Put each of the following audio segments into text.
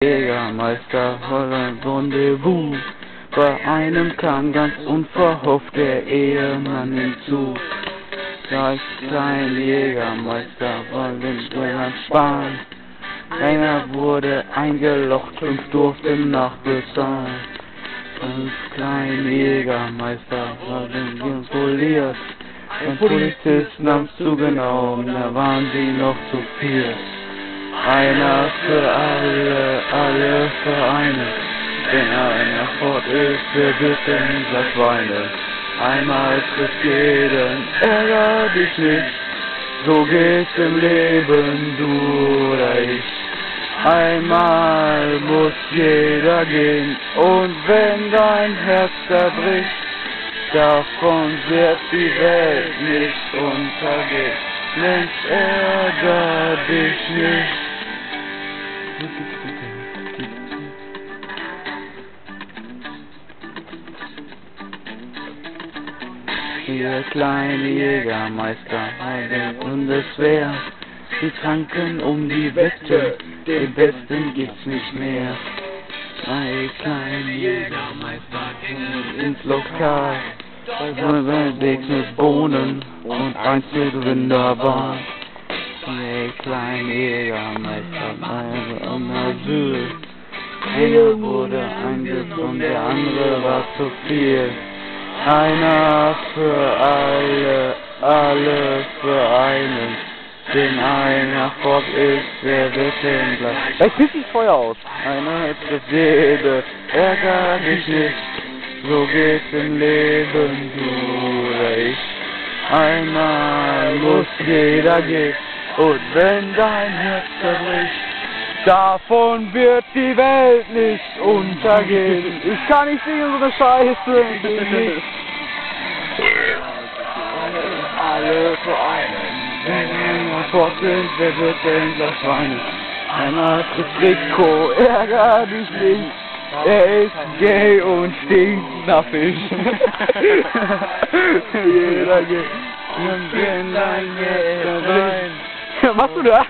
Jägermeister Holland Rendezvous. Bei einem kam ganz unverhofft der Ehemann hinzu. Gleich klein Jägermeister wollen wir sparen. Einer wurde eingelocht, 5 durften nachbezahlen. 5 kleine Jägermeister wurden wir poliert. Ein Polizist nam's zugenommen, da waren sie noch zu viel. Einer für alle Vereine. Wenn einer fort ist, wer wird denn gleich weinen? Einmal trifft jeden, ärger dich nicht. So geht's im Leben, du oder ich. Einmal muss jeder gehen, und wenn dein Herz zerbricht, davon wird die Welt nicht untergehen. Mensch, ärger dich nicht. Wir kleine Jägermeister der Bundeswehr, die tranken um die Wette, den Besten gibt's nicht mehr. 2 kleine Jägermeister gingen ins Lokal, unterwegs mit Bohnen und 1 mit Rinderbahn. 2 kleine Jägermeister waren Asyl. Einer wurde eingezogen, der andere war zu viel. Einer für alle für einen. Wenn einer fort ist, wer wird denn gleich? Vielleicht pisst das Feuer aus. Einer trifft jede, ärger dich nicht. So geht's im Leben, du oder ich. Einmal muss jeder gehen, und wenn dein Herz zerbricht, davon wird die Welt nicht untergehen. Ich kann nicht singen, so eine Scheiße. Alle Vereine. Wenn einer fort sind, wer wird denn gleich weinen? Einmal trifft Rico, ärger dich nicht. Er ist gay und stinkt nach Fisch. Jeder geht. Und wenn dein Herz rein. Was machst du da?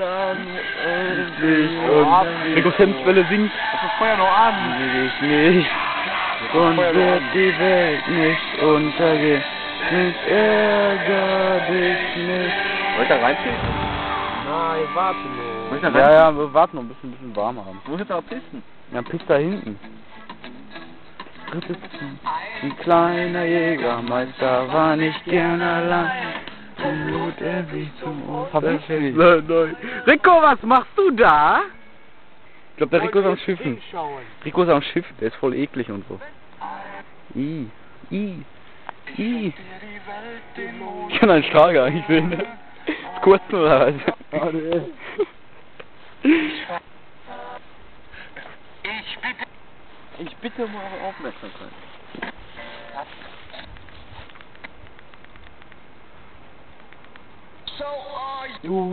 Rico Hemswelle singt. Das Feuer noch an. Ich nicht. Und wird die Welt nicht untergehen. Mensch, ärger dich nicht. Wollt ihr reinziehen? Nein, warte nur. Ja, wir warten noch ein bisschen warm haben. Du musst jetzt auch pissen. Ja, piss da hinten. Ein kleiner Jägermeister war nicht gern allein. Dann lud er sich zum Osterfest. Nein. Rico, was machst du da? Ich glaube, der Rico ist am Schiffen. Rico ist am Schiff, der ist voll eklig und so. Ich kann einen Strahl gar nicht sehen. Ist kurz nur oder was? Ich bitte mal um Aufmerksamkeit. Du